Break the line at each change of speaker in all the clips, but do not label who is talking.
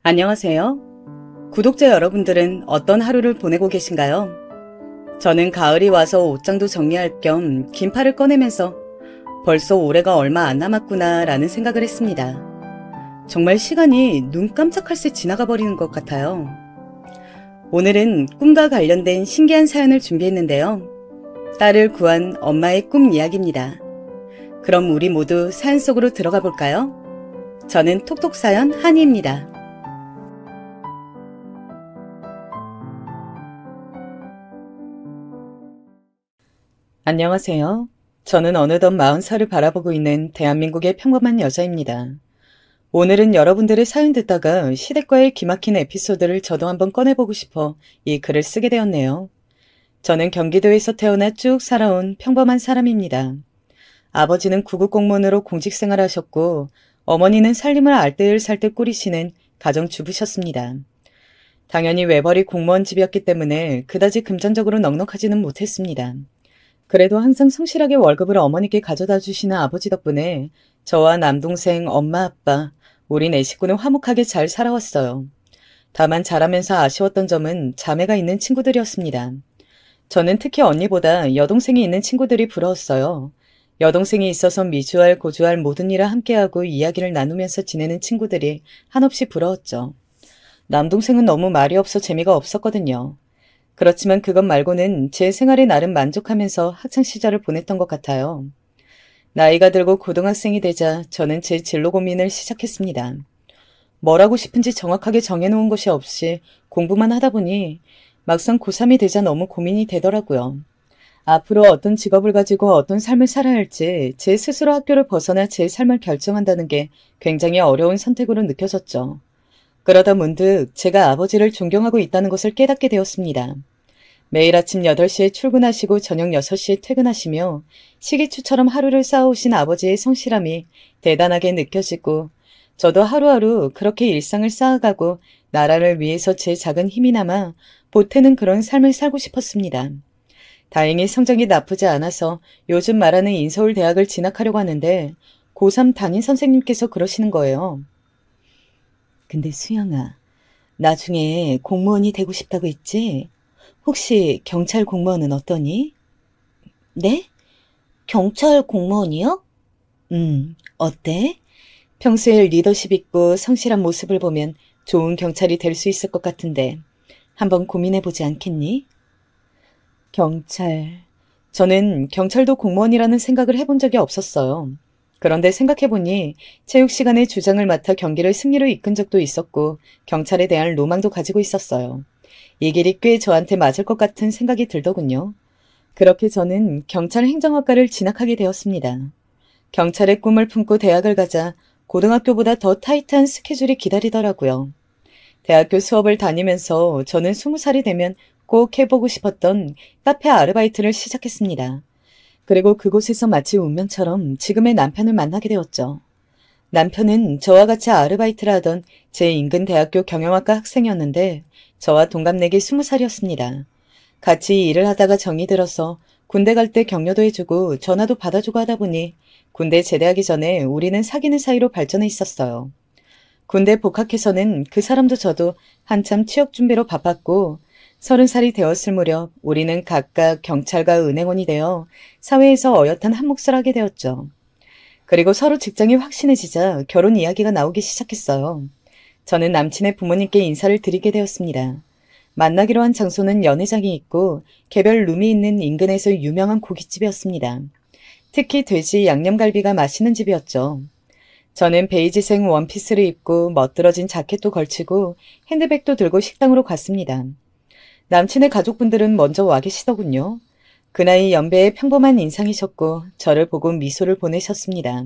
안녕하세요. 구독자 여러분들은 어떤 하루를 보내고 계신가요? 저는 가을이 와서 옷장도 정리할 겸 긴팔을 꺼내면서 벌써 올해가 얼마 안 남았구나 라는 생각을 했습니다. 정말 시간이 눈 깜짝할 새 지나가 버리는 것 같아요. 오늘은 꿈과 관련된 신기한 사연을 준비했는데요. 딸을 구한 엄마의 꿈 이야기입니다. 그럼 우리 모두 사연 속으로 들어가 볼까요? 저는 톡톡사연 한이입니다. 안녕하세요. 저는 어느덧 40살을 바라보고 있는 대한민국의 평범한 여자입니다. 오늘은 여러분들의 사연 듣다가 시댁과의 기막힌 에피소드를 저도 한번 꺼내보고 싶어 이 글을 쓰게 되었네요. 저는 경기도에서 태어나 쭉 살아온 평범한 사람입니다. 아버지는 구급 공무원으로 공직 생활하셨고 어머니는 살림을 알뜰살뜰 꾸리시는 가정주부셨습니다. 당연히 외벌이 공무원 집이었기 때문에 그다지 금전적으로 넉넉하지는 못했습니다. 그래도 항상 성실하게 월급을 어머니께 가져다 주시는 아버지 덕분에 저와 남동생, 엄마, 아빠, 우리 네 식구는 화목하게 잘 살아왔어요. 다만 자라면서 아쉬웠던 점은 자매가 있는 친구들이었습니다. 저는 특히 언니보다 여동생이 있는 친구들이 부러웠어요. 여동생이 있어서 미주알, 고주알 모든 일을 함께하고 이야기를 나누면서 지내는 친구들이 한없이 부러웠죠. 남동생은 너무 말이 없어 재미가 없었거든요. 그렇지만 그것 말고는 제 생활에 나름 만족하면서 학창시절을 보냈던 것 같아요. 나이가 들고 고등학생이 되자 저는 제 진로 고민을 시작했습니다. 뭘 하고 싶은지 정확하게 정해놓은 것이 없이 공부만 하다 보니 막상 고3이 되자 너무 고민이 되더라고요. 앞으로 어떤 직업을 가지고 어떤 삶을 살아야 할지 제 스스로 학교를 벗어나 제 삶을 결정한다는 게 굉장히 어려운 선택으로 느껴졌죠. 그러다 문득 제가 아버지를 존경하고 있다는 것을 깨닫게 되었습니다. 매일 아침 8시에 출근하시고 저녁 6시에 퇴근하시며 시기추처럼 하루를 쌓아오신 아버지의 성실함이 대단하게 느껴지고 저도 하루하루 그렇게 일상을 쌓아가고 나라를 위해서 제 작은 힘이나마 보태는 그런 삶을 살고 싶었습니다. 다행히 성적이 나쁘지 않아서 요즘 말하는 인서울 대학을 진학하려고 하는데 고3 담임 선생님께서 그러시는 거예요. 근데 수영아, 나중에 공무원이 되고 싶다고 했지? 혹시 경찰 공무원은 어떠니?
네? 경찰 공무원이요?
어때? 평소에 리더십 있고 성실한 모습을 보면 좋은 경찰이 될 수 있을 것 같은데 한번 고민해보지 않겠니? 경찰. 저는 경찰도 공무원이라는 생각을 해본 적이 없었어요. 그런데 생각해보니 체육 시간에 주장을 맡아 경기를 승리로 이끈 적도 있었고 경찰에 대한 로망도 가지고 있었어요. 이 길이 꽤 저한테 맞을 것 같은 생각이 들더군요. 그렇게 저는 경찰 행정학과를 진학하게 되었습니다. 경찰의 꿈을 품고 대학을 가자 고등학교보다 더 타이트한 스케줄이 기다리더라고요. 대학교 수업을 다니면서 저는 20살이 되면 꼭 해보고 싶었던 카페 아르바이트를 시작했습니다. 그리고 그곳에서 마치 운명처럼 지금의 남편을 만나게 되었죠. 남편은 저와 같이 아르바이트를 하던 제 인근 대학교 경영학과 학생이었는데 저와 동갑내기 20살이었습니다. 같이 일을 하다가 정이 들어서 군대 갈 때 격려도 해주고 전화도 받아주고 하다 보니 군대 제대하기 전에 우리는 사귀는 사이로 발전해 있었어요. 군대 복학해서는 그 사람도 저도 한참 취업 준비로 바빴고 30살이 되었을 무렵 우리는 각각 경찰과 은행원이 되어 사회에서 어엿한 한 몫을 하게 되었죠. 그리고 서로 직장이 확신해지자 결혼 이야기가 나오기 시작했어요. 저는 남친의 부모님께 인사를 드리게 되었습니다. 만나기로 한 장소는 연회장이 있고 개별 룸이 있는 인근에서 유명한 고깃집이었습니다. 특히 돼지 양념갈비가 맛있는 집이었죠. 저는 베이지색 원피스를 입고 멋들어진 자켓도 걸치고 핸드백도 들고 식당으로 갔습니다. 남친의 가족분들은 먼저 와 계시더군요. 그 나이 연배의 평범한 인상이셨고 저를 보고 미소를 보내셨습니다.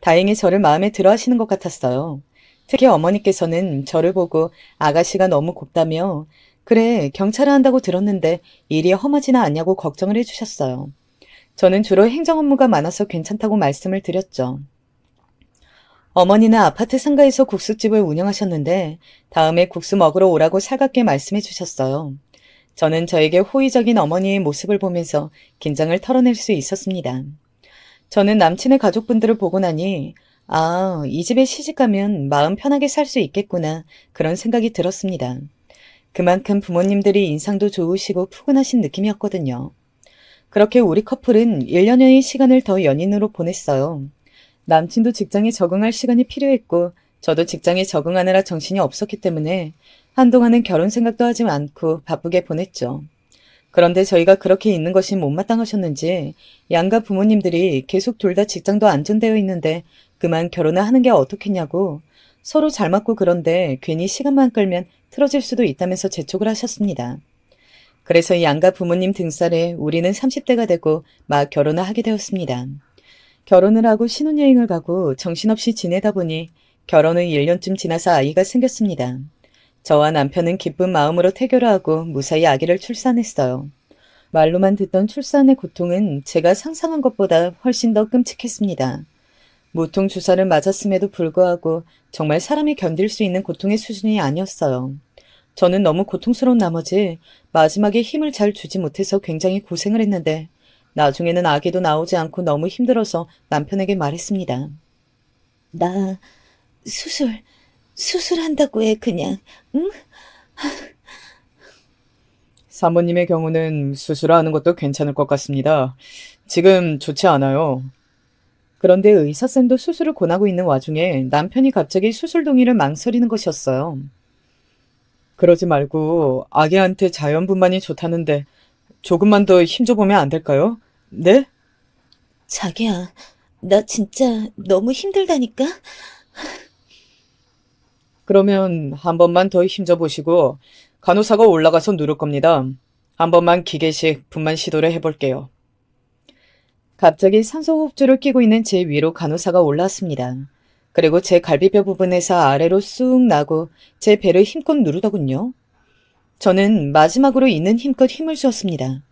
다행히 저를 마음에 들어 하시는 것 같았어요. 특히 어머니께서는 저를 보고 아가씨가 너무 곱다며 그래 경찰을 한다고 들었는데 일이 험하지는 않냐고 걱정을 해주셨어요. 저는 주로 행정 업무가 많아서 괜찮다고 말씀을 드렸죠. 어머니는 아파트 상가에서 국수집을 운영하셨는데 다음에 국수 먹으러 오라고 살갑게 말씀해 주셨어요. 저는 저에게 호의적인 어머니의 모습을 보면서 긴장을 털어낼 수 있었습니다. 저는 남친의 가족분들을 보고 나니 아, 이 집에 시집가면 마음 편하게 살 수 있겠구나. 그런 생각이 들었습니다. 그만큼 부모님들이 인상도 좋으시고 푸근하신 느낌이었거든요. 그렇게 우리 커플은 1년여의 시간을 더 연인으로 보냈어요. 남친도 직장에 적응할 시간이 필요했고, 저도 직장에 적응하느라 정신이 없었기 때문에 한동안은 결혼 생각도 하지 않고 바쁘게 보냈죠. 그런데 저희가 그렇게 있는 것이 못마땅하셨는지 양가 부모님들이 계속 둘 다 직장도 안정되어 있는데 그만 결혼을 하는 게 어떻겠냐고 서로 잘 맞고 그런데 괜히 시간만 끌면 틀어질 수도 있다면서 재촉을 하셨습니다. 그래서 양가 부모님 등살에 우리는 30대가 되고 막 결혼을 하게 되었습니다. 결혼을 하고 신혼여행을 가고 정신없이 지내다 보니 결혼 후 1년쯤 지나서 아이가 생겼습니다. 저와 남편은 기쁜 마음으로 태교를 하고 무사히 아기를 출산했어요. 말로만 듣던 출산의 고통은 제가 상상한 것보다 훨씬 더 끔찍했습니다. 무통 주사를 맞았음에도 불구하고 정말 사람이 견딜 수 있는 고통의 수준이 아니었어요. 저는 너무 고통스러운 나머지 마지막에 힘을 잘 주지 못해서 굉장히 고생을 했는데 나중에는 아기도 나오지 않고 너무 힘들어서 남편에게 말했습니다.
나 수술한다고 해, 그냥. 응?
사모님의 경우는 수술하는 것도 괜찮을 것 같습니다. 지금 좋지 않아요. 그런데 의사쌤도 수술을 권하고 있는 와중에 남편이 갑자기 수술 동의를 망설이는 것이었어요. 그러지 말고 아기한테 자연분만이 좋다는데 조금만 더 힘줘보면 안 될까요? 네?
자기야, 나 진짜 너무 힘들다니까?
그러면 한 번만 더 힘줘보시고 간호사가 올라가서 누를 겁니다. 한 번만 기계식 분만 시도를 해볼게요. 갑자기 산소호흡줄을 끼고 있는 제 위로 간호사가 올라왔습니다. 그리고 제 갈비뼈 부분에서 아래로 쑥 나고 제 배를 힘껏 누르더군요. 저는 마지막으로 있는 힘껏 힘을 주었습니다.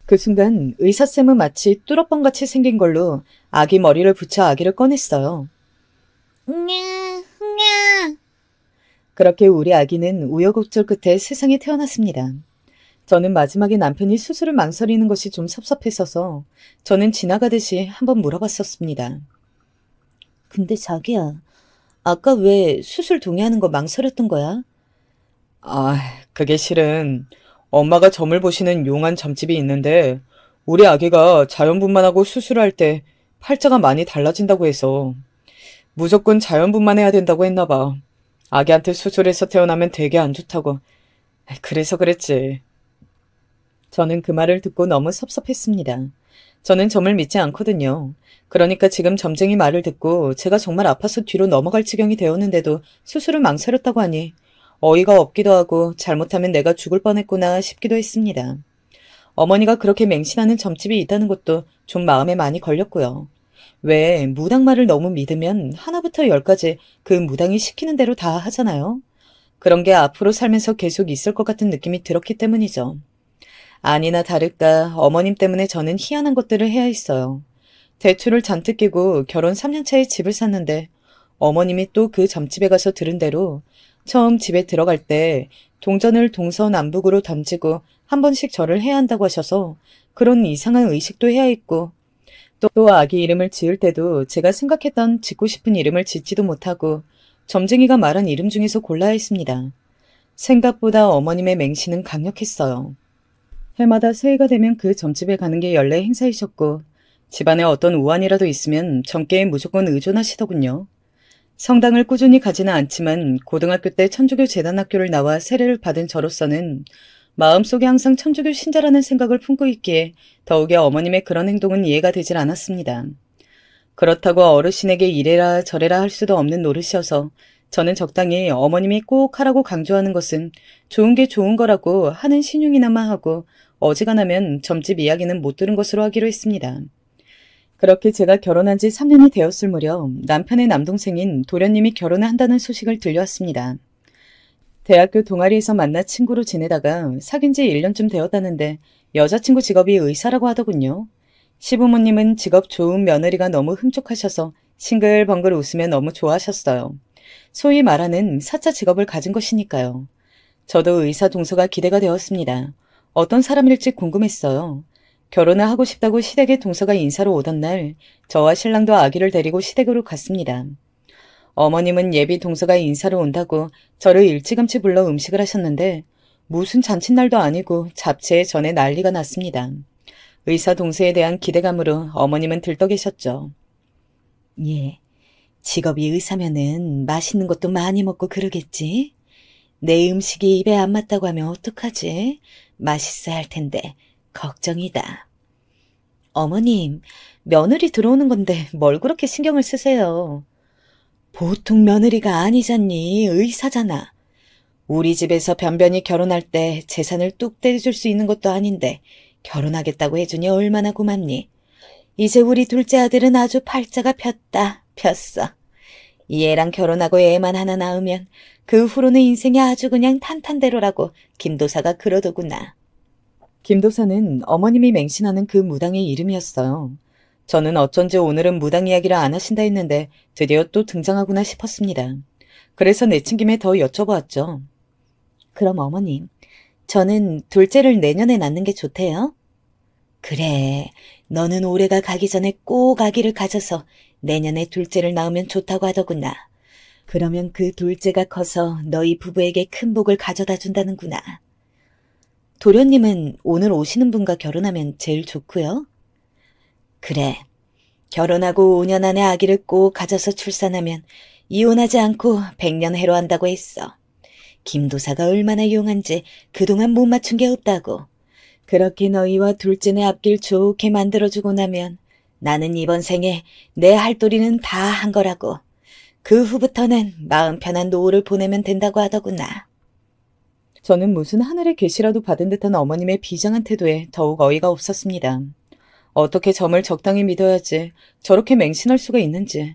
그 순간 의사쌤은 마치 뚫어뻥같이 생긴 걸로 아기 머리를 붙여 아기를 꺼냈어요. 그렇게 우리 아기는 우여곡절 끝에 세상에 태어났습니다. 저는 마지막에 남편이 수술을 망설이는 것이 좀 섭섭했어서 저는 지나가듯이 한번 물어봤었습니다.
근데 자기야, 아까 왜 수술 동의하는 거 망설였던 거야?
아, 그게 실은 엄마가 점을 보시는 용한 점집이 있는데 우리 아기가 자연분만하고 수술을 할 때 팔자가 많이 달라진다고 해서 무조건 자연분만해야 된다고 했나 봐. 아기한테 수술해서 태어나면 되게 안 좋다고. 그래서 그랬지. 저는 그 말을 듣고 너무 섭섭했습니다. 저는 점을 믿지 않거든요. 그러니까 지금 점쟁이 말을 듣고 제가 정말 아파서 뒤로 넘어갈 지경이 되었는데도 수술을 망설였다고 하니 어이가 없기도 하고 잘못하면 내가 죽을 뻔했구나 싶기도 했습니다. 어머니가 그렇게 맹신하는 점집이 있다는 것도 좀 마음에 많이 걸렸고요. 왜 무당 말을 너무 믿으면 하나부터 열까지 그 무당이 시키는 대로 다 하잖아요. 그런 게 앞으로 살면서 계속 있을 것 같은 느낌이 들었기 때문이죠. 아니나 다를까 어머님 때문에 저는 희한한 것들을 해야 했어요. 대출을 잔뜩 끼고 결혼 3년 차에 집을 샀는데 어머님이 또 그 점집에 가서 들은 대로 처음 집에 들어갈 때 동전을 동서남북으로 던지고 한 번씩 절을 해야 한다고 하셔서 그런 이상한 의식도 해야 했고 또 아기 이름을 지을 때도 제가 생각했던 짓고 싶은 이름을 짓지도 못하고 점쟁이가 말한 이름 중에서 골라야 했습니다. 생각보다 어머님의 맹신은 강력했어요. 해마다 새해가 되면 그 점집에 가는 게 연례 행사이셨고 집안에 어떤 우환이라도 있으면 점괘에 무조건 의존하시더군요. 성당을 꾸준히 가지는 않지만 고등학교 때 천주교 재단학교를 나와 세례를 받은 저로서는 마음속에 항상 천주교 신자라는 생각을 품고 있기에 더욱이 어머님의 그런 행동은 이해가 되질 않았습니다. 그렇다고 어르신에게 이래라 저래라 할 수도 없는 노릇이어서 저는 적당히 어머님이 꼭 하라고 강조하는 것은 좋은 게 좋은 거라고 하는 신용이나마 하고 어지간하면 점집 이야기는 못 들은 것으로 하기로 했습니다. 그렇게 제가 결혼한 지 3년이 되었을 무렵 남편의 남동생인 도련님이 결혼을 한다는 소식을 들려왔습니다. 대학교 동아리에서 만나 친구로 지내다가 사귄 지 1년쯤 되었다는데 여자친구 직업이 의사라고 하더군요. 시부모님은 직업 좋은 며느리가 너무 흠족하셔서 싱글벙글 웃으며 너무 좋아하셨어요. 소위 말하는 사자 직업을 가진 것이니까요. 저도 의사 동서가 기대가 되었습니다. 어떤 사람일지 궁금했어요. 결혼을 하고 싶다고 시댁의 동서가 인사로 오던 날 저와 신랑도 아기를 데리고 시댁으로 갔습니다. 어머님은 예비 동서가 인사로 온다고 저를 일찌감치 불러 음식을 하셨는데 무슨 잔칫날도 아니고 잡채에 전에 난리가 났습니다. 의사 동서에 대한 기대감으로 어머님은 들떠 계셨죠.
예, 직업이 의사면은 맛있는 것도 많이 먹고 그러겠지? 내 음식이 입에 안 맞다고 하면 어떡하지? 맛있어야 할 텐데 걱정이다. 어머님, 며느리 들어오는 건데 뭘 그렇게 신경을 쓰세요? 보통 며느리가 아니잖니, 의사잖아. 우리 집에서 변변히 결혼할 때 재산을 뚝 떼줄 수 있는 것도 아닌데 결혼하겠다고 해주니 얼마나 고맙니? 이제 우리 둘째 아들은 아주 팔자가 폈어. 이 애랑 결혼하고 애만 하나 낳으면 그 후로는 인생이 아주 그냥 탄탄대로라고 김도사가 그러더구나.
김도사는 어머님이 맹신하는 그 무당의 이름이었어요. 저는 어쩐지 오늘은 무당 이야기를 안 하신다 했는데 드디어 또 등장하구나 싶었습니다. 그래서 내친 김에 더 여쭤보았죠.
그럼 어머님, 저는 둘째를 내년에 낳는 게 좋대요? 그래, 너는 올해가 가기 전에 꼭 아기를 가져서 내년에 둘째를 낳으면 좋다고 하더구나. 그러면 그 둘째가 커서 너희 부부에게 큰 복을 가져다 준다는구나. 도련님은 오늘 오시는 분과 결혼하면 제일 좋고요. 그래, 결혼하고 5년 안에 아기를 꼭 가져서 출산하면 이혼하지 않고 100년 해로한다고 했어. 김도사가 얼마나 용한지 그동안 못 맞춘 게 없다고. 그렇게 너희와 둘째네 앞길 좋게 만들어주고 나면 나는 이번 생에 내 할도리는 다 한 거라고. 그 후부터는 마음 편한 노후를 보내면 된다고 하더구나.
저는 무슨 하늘의 계시라도 받은 듯한 어머님의 비장한 태도에 더욱 어이가 없었습니다. 어떻게 점을 적당히 믿어야지 저렇게 맹신할 수가 있는지.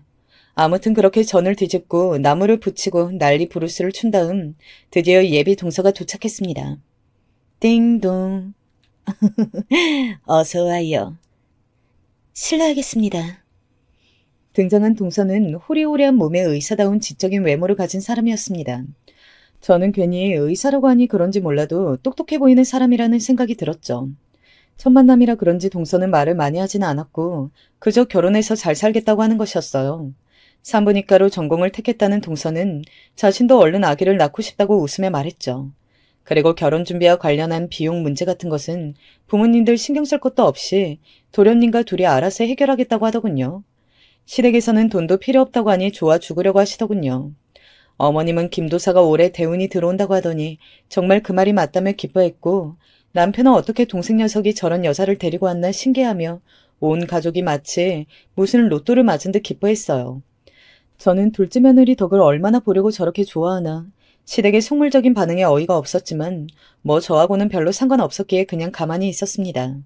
아무튼 그렇게 전을 뒤집고 나무를 붙이고 난리 부르스를 춘 다음 드디어 예비 동서가 도착했습니다. 띵동.
어서 와요. 실례하겠습니다.
등장한 동서는 호리호리한 몸에 의사다운 지적인 외모를 가진 사람이었습니다. 저는 괜히 의사라고 하니 그런지 몰라도 똑똑해 보이는 사람이라는 생각이 들었죠. 첫 만남이라 그런지 동서는 말을 많이 하지는 않았고 그저 결혼해서 잘 살겠다고 하는 것이었어요. 산부인과로 전공을 택했다는 동서는 자신도 얼른 아기를 낳고 싶다고 웃으며 말했죠. 그리고 결혼 준비와 관련한 비용 문제 같은 것은 부모님들 신경 쓸 것도 없이 도련님과 둘이 알아서 해결하겠다고 하더군요. 시댁에서는 돈도 필요 없다고 하니 좋아 죽으려고 하시더군요. 어머님은 김도사가 올해 대운이 들어온다고 하더니 정말 그 말이 맞다며 기뻐했고 남편은 어떻게 동생 녀석이 저런 여자를 데리고 왔나 신기하며 온 가족이 마치 무슨 로또를 맞은 듯 기뻐했어요. 저는 둘째 며느리 덕을 얼마나 보려고 저렇게 좋아하나 시댁의 속물적인 반응에 어이가 없었지만 뭐 저하고는 별로 상관없었기에 그냥 가만히 있었습니다.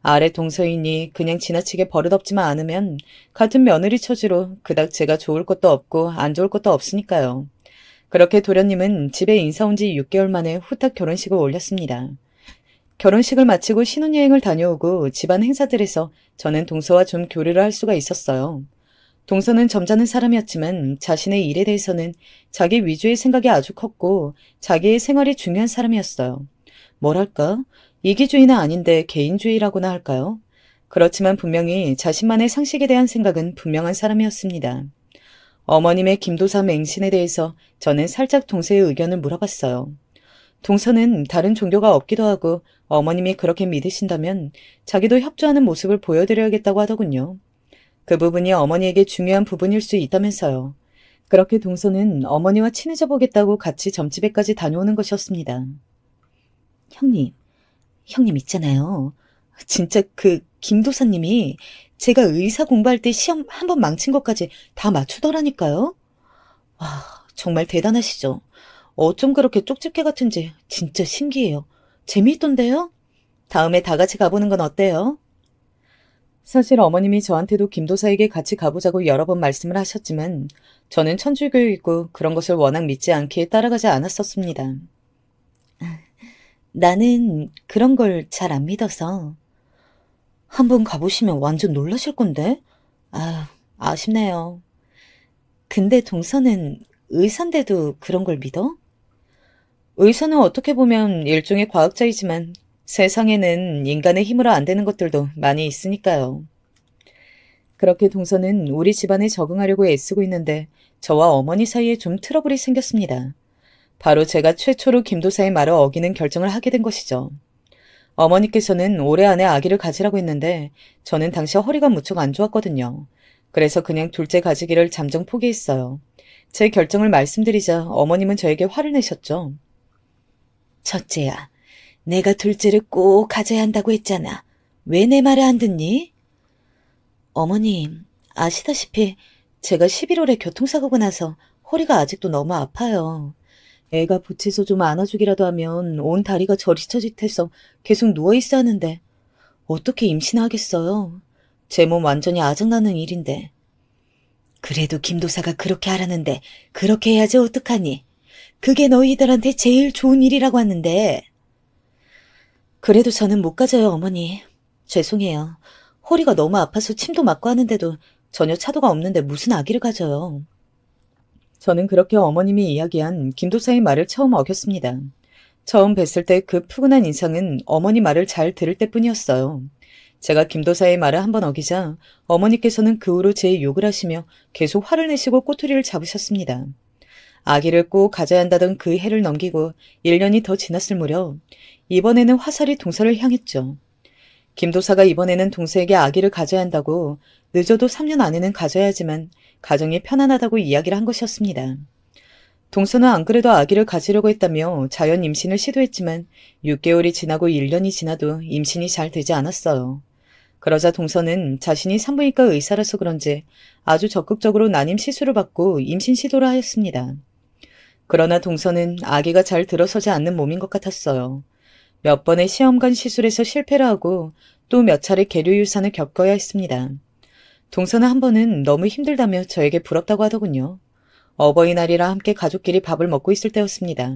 아래 동서이니 그냥 지나치게 버릇없지만 않으면 같은 며느리 처지로 그닥 제가 좋을 것도 없고 안 좋을 것도 없으니까요. 그렇게 도련님은 집에 인사 온 지 6개월 만에 후딱 결혼식을 올렸습니다. 결혼식을 마치고 신혼여행을 다녀오고 집안 행사들에서 저는 동서와 좀 교류를 할 수가 있었어요. 동서는 점잖은 사람이었지만 자신의 일에 대해서는 자기 위주의 생각이 아주 컸고 자기의 생활이 중요한 사람이었어요. 뭐랄까? 이기주의는 아닌데 개인주의라고나 할까요? 그렇지만 분명히 자신만의 상식에 대한 생각은 분명한 사람이었습니다. 어머님의 김도사 맹신에 대해서 저는 살짝 동서의 의견을 물어봤어요. 동서는 다른 종교가 없기도 하고 어머님이 그렇게 믿으신다면 자기도 협조하는 모습을 보여드려야겠다고 하더군요. 그 부분이 어머니에게 중요한 부분일 수 있다면서요. 그렇게 동서는 어머니와 친해져 보겠다고 같이 점집에까지 다녀오는 것이었습니다.
형님 있잖아요. 진짜 그 김도사님이 제가 의사 공부할 때 시험 한 번 망친 것까지 다 맞추더라니까요. 와, 정말 대단하시죠. 어쩜 그렇게 쪽집게 같은지 진짜 신기해요. 재미있던데요? 다음에 다 같이 가보는 건 어때요?
사실 어머님이 저한테도 김도사에게 같이 가보자고 여러 번 말씀을 하셨지만 저는 천주교이고 그런 것을 워낙 믿지 않기에 따라가지 않았었습니다.
나는 그런 걸 잘 안 믿어서. 한번 가보시면 완전 놀라실 건데? 아쉽네요. 근데 동서는 의사인데도 그런 걸 믿어?
의사는 어떻게 보면 일종의 과학자이지만 세상에는 인간의 힘으로 안 되는 것들도 많이 있으니까요. 그렇게 동서는 우리 집안에 적응하려고 애쓰고 있는데 저와 어머니 사이에 좀 트러블이 생겼습니다. 바로 제가 최초로 김도사의 말을 어기는 결정을 하게 된 것이죠. 어머니께서는 올해 안에 아기를 가지라고 했는데 저는 당시 허리가 무척 안 좋았거든요. 그래서 그냥 둘째 가지기를 잠정 포기했어요. 제 결정을 말씀드리자 어머님은 저에게 화를 내셨죠.
첫째야, 내가 둘째를 꼭 가져야 한다고 했잖아. 왜 내 말을 안 듣니? 어머님, 아시다시피 제가 11월에 교통사고가 나서 허리가 아직도 너무 아파요. 애가 보채서 좀 안아주기라도 하면 온 다리가 저릿저릿해서 계속 누워있어야 하는데 어떻게 임신하겠어요? 제 몸 완전히 아작나는 일인데. 그래도 김도사가 그렇게 하라는데 그렇게 해야지 어떡하니? 그게 너희들한테 제일 좋은 일이라고 하는데. 그래도 저는 못 가져요, 어머니. 죄송해요. 허리가 너무 아파서 침도 맞고 하는데도 전혀 차도가 없는데 무슨 아기를 가져요.
저는 그렇게 어머님이 이야기한 김도사의 말을 처음 어겼습니다. 처음 뵀을 때 그 푸근한 인상은 어머니 말을 잘 들을 때뿐이었어요. 제가 김도사의 말을 한번 어기자 어머니께서는 그 후로 제 욕을 하시며 계속 화를 내시고 꼬투리를 잡으셨습니다. 아기를 꼭 가져야 한다던 그 해를 넘기고 1년이 더 지났을 무렵 이번에는 화살이 동서를 향했죠. 김도사가 이번에는 동서에게 아기를 가져야 한다고 늦어도 3년 안에는 가져야 하지만 가정이 편안하다고 이야기를 한 것이었습니다. 동서는 안 그래도 아기를 가지려고 했다며 자연 임신을 시도했지만 6개월이 지나고 1년이 지나도 임신이 잘 되지 않았어요. 그러자 동서는 자신이 산부인과 의사라서 그런지 아주 적극적으로 난임 시술을 받고 임신 시도를 하였습니다. 그러나 동서는 아기가 잘 들어서지 않는 몸인 것 같았어요. 몇 번의 시험관 시술에서 실패를 하고 또 몇 차례 계류유산을 겪어야 했습니다. 동서는 한 번은 너무 힘들다며 저에게 부럽다고 하더군요. 어버이날이라 함께 가족끼리 밥을 먹고 있을 때였습니다.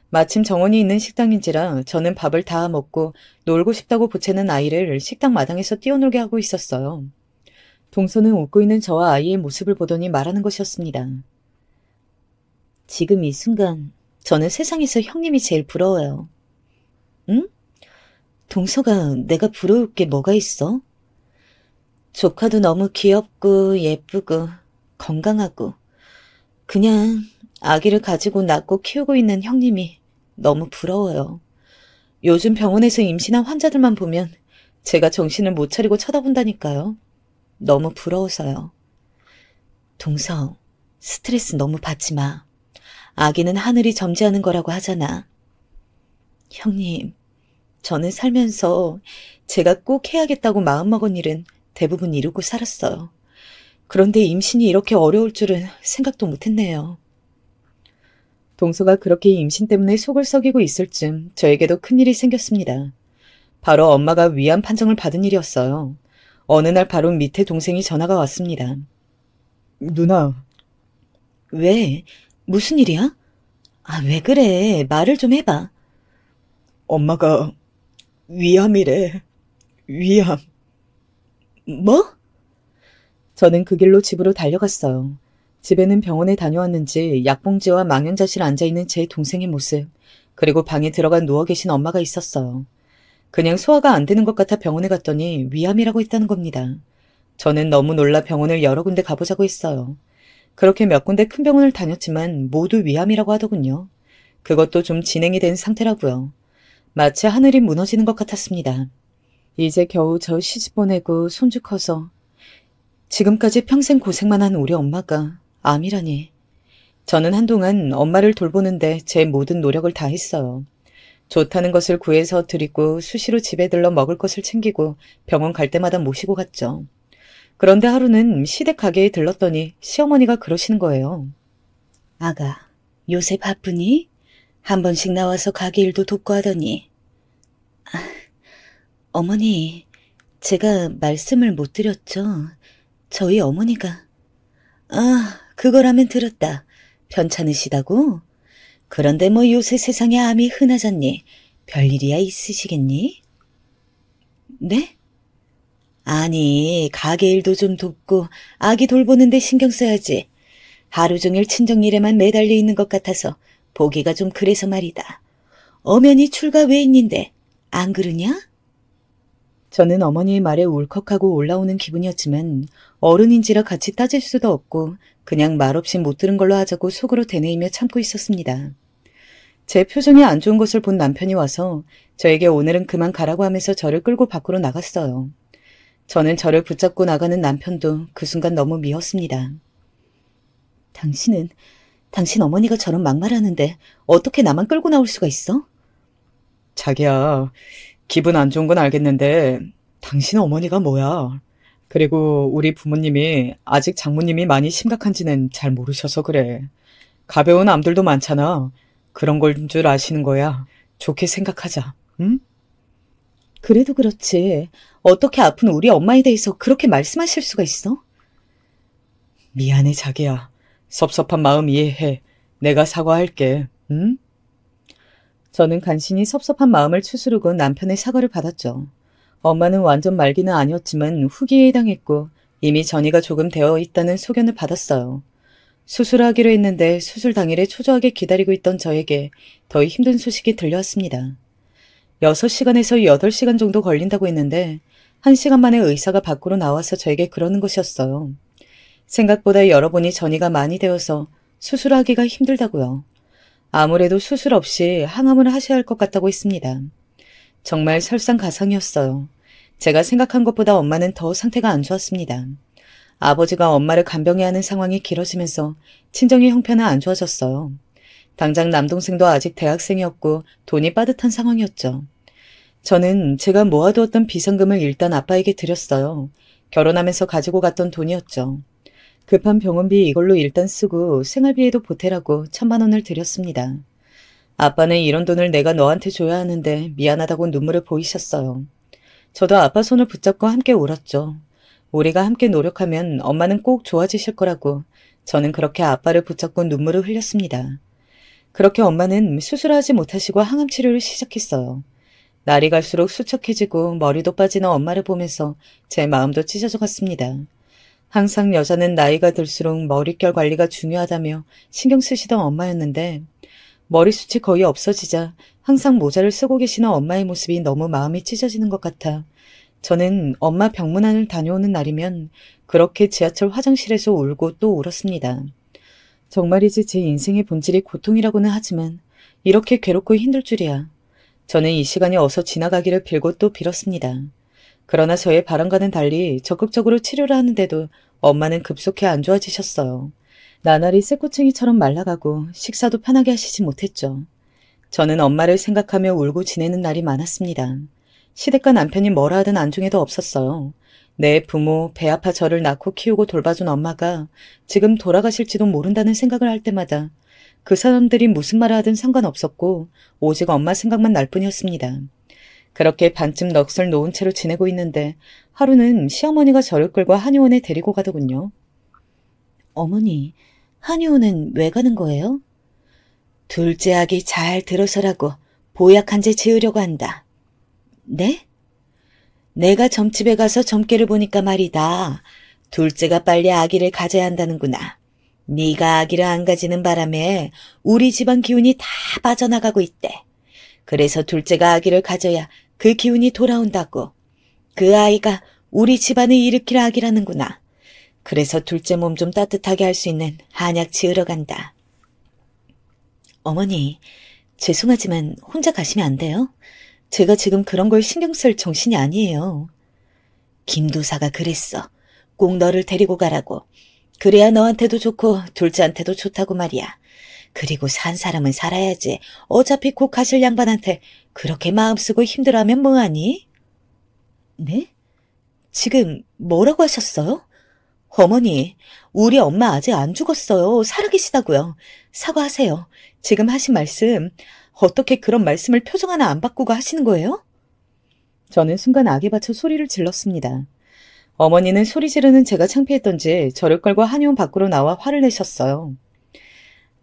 마침 정원이 있는 식당인지라 저는 밥을 다 먹고 놀고 싶다고 보채는 아이를 식당 마당에서 뛰어놀게 하고 있었어요. 동서는 웃고 있는 저와 아이의 모습을 보더니 말하는 것이었습니다. 지금 이 순간 저는 세상에서 형님이 제일 부러워요. 응? 동서가 내가 부러울 게 뭐가 있어? 조카도 너무 귀엽고 예쁘고 건강하고 그냥 아기를 가지고 낳고 키우고 있는 형님이 너무 부러워요. 요즘 병원에서 임신한 환자들만 보면 제가 정신을 못 차리고 쳐다본다니까요. 너무 부러워서요. 동서, 스트레스 너무 받지 마. 아기는 하늘이 점지하는 거라고 하잖아. 형님, 저는 살면서 제가 꼭 해야겠다고 마음먹은 일은 대부분 이루고 살았어요. 그런데 임신이 이렇게 어려울 줄은 생각도 못했네요. 동서가 그렇게 임신 때문에 속을 썩이고 있을 즈음 저에게도 큰일이 생겼습니다. 바로 엄마가 위암 판정을 받은 일이었어요. 어느 날 바로 밑에 동생이 전화가 왔습니다. 누나. 왜? 무슨 일이야? 아, 왜 그래? 말을 좀 해봐. 엄마가 위암이래. 위암. 뭐? 저는 그 길로 집으로 달려갔어요. 집에는 병원에 다녀왔는지 약봉지와 망연자실 앉아있는 제 동생의 모습, 그리고 방에 들어가 누워 계신 엄마가 있었어요. 그냥 소화가 안 되는 것 같아 병원에 갔더니 위암이라고 했다는 겁니다. 저는 너무 놀라 병원을 여러 군데 가보자고 했어요. 그렇게 몇 군데 큰 병원을 다녔지만 모두 위암이라고 하더군요. 그것도 좀 진행이 된 상태라고요. 마치 하늘이 무너지는 것 같았습니다. 이제 겨우 저 시집 보내고 손주 커서 지금까지 평생 고생만 한 우리 엄마가 암이라니. 저는 한동안 엄마를 돌보는데 제 모든 노력을 다했어요. 좋다는 것을 구해서 드리고 수시로 집에 들러 먹을 것을 챙기고 병원 갈 때마다 모시고 갔죠. 그런데 하루는 시댁 가게에 들렀더니 시어머니가 그러시는 거예요. 아가, 요새 바쁘니? 한 번씩 나와서 가게 일도 돕고 하더니. 아, 어머니, 제가 말씀을 못 드렸죠. 저희 어머니가. 아, 그거라면 들었다. 편찮으시다고? 그런데 뭐 요새 세상에 암이 흔하잖니. 별일이야 있으시겠니? 네? 아니, 가게 일도 좀 돕고 아기 돌보는데 신경 써야지. 하루 종일 친정일에만 매달려 있는 것 같아서 보기가 좀 그래서 말이다. 엄연히 출가 외인인데
안 그러냐?
저는 어머니의 말에 울컥하고 올라오는 기분이었지만 어른인지라 같이 따질 수도 없고 그냥 말없이 못 들은 걸로 하자고 속으로 되뇌이며 참고 있었습니다. 제 표정이 안 좋은 것을 본 남편이 와서 저에게 오늘은 그만 가라고 하면서 저를 끌고 밖으로 나갔어요. 저는 저를 붙잡고 나가는 남편도 그 순간 너무 미웠습니다. 당신 어머니가 저런 막말하는데 어떻게 나만 끌고 나올 수가 있어? 자기야, 기분 안 좋은 건 알겠는데 당신 어머니가 뭐야? 그리고 우리 부모님이 아직 장모님이 많이 심각한지는 잘 모르셔서 그래. 가벼운 암들도 많잖아. 그런 걸 줄 아시는 거야. 좋게 생각하자, 응? 그래도 그렇지. 어떻게 아픈 우리 엄마에 대해서 그렇게 말씀하실 수가 있어? 미안해, 자기야. 섭섭한 마음 이해해. 내가 사과할게, 응? 저는 간신히 섭섭한 마음을 추스르고 남편의 사과를 받았죠. 엄마는 완전 말기는 아니었지만 후기에 해당했고 이미 전이가 조금 되어 있다는 소견을 받았어요. 수술하기로 했는데 수술 당일에 초조하게 기다리고 있던 저에게 더 힘든 소식이 들려왔습니다. 6시간에서 8시간 정도 걸린다고 했는데 1시간 만에 의사가 밖으로 나와서 저에게 그러는 것이었어요. 생각보다 열어보니 전이가 많이 되어서 수술하기가 힘들다고요. 아무래도 수술 없이 항암을 하셔야 할 것 같다고 했습니다. 정말 설상가상이었어요. 제가 생각한 것보다 엄마는 더 상태가 안 좋았습니다. 아버지가 엄마를 간병해야 하는 상황이 길어지면서 친정의 형편은 안 좋아졌어요. 당장 남동생도 아직 대학생이었고 돈이 빠듯한 상황이었죠. 저는 제가 모아두었던 비상금을 일단 아빠에게 드렸어요. 결혼하면서 가지고 갔던 돈이었죠. 급한 병원비 이걸로 일단 쓰고 생활비에도 보태라고 1,000만 원을 드렸습니다. 아빠는 이런 돈을 내가 너한테 줘야 하는데 미안하다고 눈물을 보이셨어요. 저도 아빠 손을 붙잡고 함께 울었죠. 우리가 함께 노력하면 엄마는 꼭 좋아지실 거라고 저는 그렇게 아빠를 붙잡고 눈물을 흘렸습니다. 그렇게 엄마는 수술하지 못하시고 항암 치료를 시작했어요. 날이 갈수록 수척해지고 머리도 빠지는 엄마를 보면서 제 마음도 찢어져 갔습니다. 항상 여자는 나이가 들수록 머릿결 관리가 중요하다며 신경 쓰시던 엄마였는데 머리숱이 거의 없어지자 항상 모자를 쓰고 계시는 엄마의 모습이 너무 마음이 찢어지는 것 같아 저는 엄마 병문안을 다녀오는 날이면 그렇게 지하철 화장실에서 울고 또 울었습니다. 정말이지 제 인생의 본질이 고통이라고는 하지만 이렇게 괴롭고 힘들 줄이야. 저는 이 시간이 어서 지나가기를 빌고 또 빌었습니다. 그러나 저의 바람과는 달리 적극적으로 치료를 하는데도 엄마는 급속히 안 좋아지셨어요. 나날이 쇠꼬챙이처럼 말라가고 식사도 편하게 하시지 못했죠. 저는 엄마를 생각하며 울고 지내는 날이 많았습니다. 시댁과 남편이 뭐라 하든 안중에도 없었어요. 내 부모, 배 아파 저를 낳고 키우고 돌봐준 엄마가 지금 돌아가실지도 모른다는 생각을 할 때마다 그 사람들이 무슨 말을 하든 상관없었고 오직 엄마 생각만 날 뿐이었습니다. 그렇게 반쯤 넋을 놓은 채로 지내고 있는데 하루는 시어머니가 저를 끌고 한의원에 데리고 가더군요. 어머니, 한의원은 왜 가는 거예요? 둘째 아기 잘 들어서라고 보약 한 제 지으려고 한다. 네? 내가 점집에 가서 점괘를 보니까 말이다. 둘째가 빨리 아기를 가져야 한다는구나. 네가 아기를 안 가지는 바람에 우리 집안 기운이 다 빠져나가고 있대. 그래서 둘째가 아기를 가져야 그 기운이 돌아온다고. 그 아이가 우리 집안을 일으킬 아기라는구나. 그래서 둘째 몸 좀 따뜻하게 할 수 있는 한약 지으러 간다. 어머니, 죄송하지만 혼자 가시면 안 돼요? 제가 지금 그런 걸 신경 쓸 정신이 아니에요. 김도사가 그랬어. 꼭 너를 데리고 가라고. 그래야 너한테도 좋고 둘째한테도 좋다고 말이야. 그리고 산 사람은 살아야지. 어차피 곧 가실 양반한테 그렇게 마음 쓰고 힘들어하면 뭐하니? 네? 지금 뭐라고 하셨어요? 어머니, 우리 엄마 아직 안 죽었어요. 살아계시다고요. 사과하세요. 지금 하신 말씀, 어떻게 그런 말씀을 표정 하나 안 바꾸고 하시는 거예요? 저는 순간 악에 받쳐 소리를 질렀습니다. 어머니는 소리 지르는 제가 창피했던지 저를 끌고 한의원 밖으로 나와 화를 내셨어요.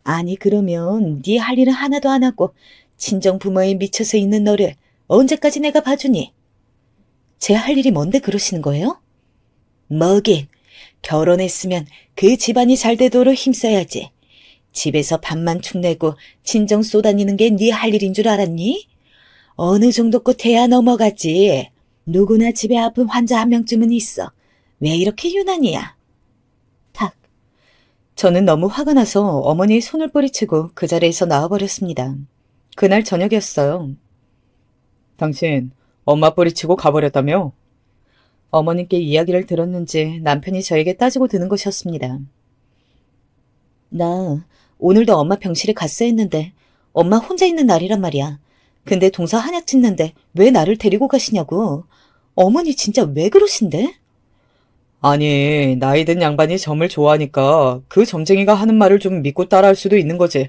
아니 그러면 네 할 일은 하나도 안 하고 친정 부모에 미쳐서 있는 너를 언제까지 내가 봐주니? 제 할 일이 뭔데 그러시는 거예요? 뭐긴, 결혼했으면 그 집안이 잘 되도록 힘써야지. 집에서 밥만 축내고 친정 쏘다니는 게 네 할 일인 줄 알았니?
어느 정도 끝해야 넘어가지. 누구나 집에 아픈 환자 한 명쯤은 있어. 왜 이렇게 유난이야?
탁. 저는 너무 화가 나서 어머니의 손을 뿌리치고 그 자리에서 나와버렸습니다. 그날 저녁이었어요. 당신 엄마 뿌리치고 가버렸다며? 어머님께 이야기를 들었는지 남편이 저에게 따지고 드는 것이었습니다. 나 오늘도 엄마 병실에 갔어야 했는데 엄마 혼자 있는 날이란 말이야. 근데 동서 한약 짓는데 왜 나를 데리고 가시냐고. 어머니 진짜 왜 그러신데? 아니, 나이 든 양반이 점을 좋아하니까 그 점쟁이가 하는 말을 좀 믿고 따라할 수도 있는 거지.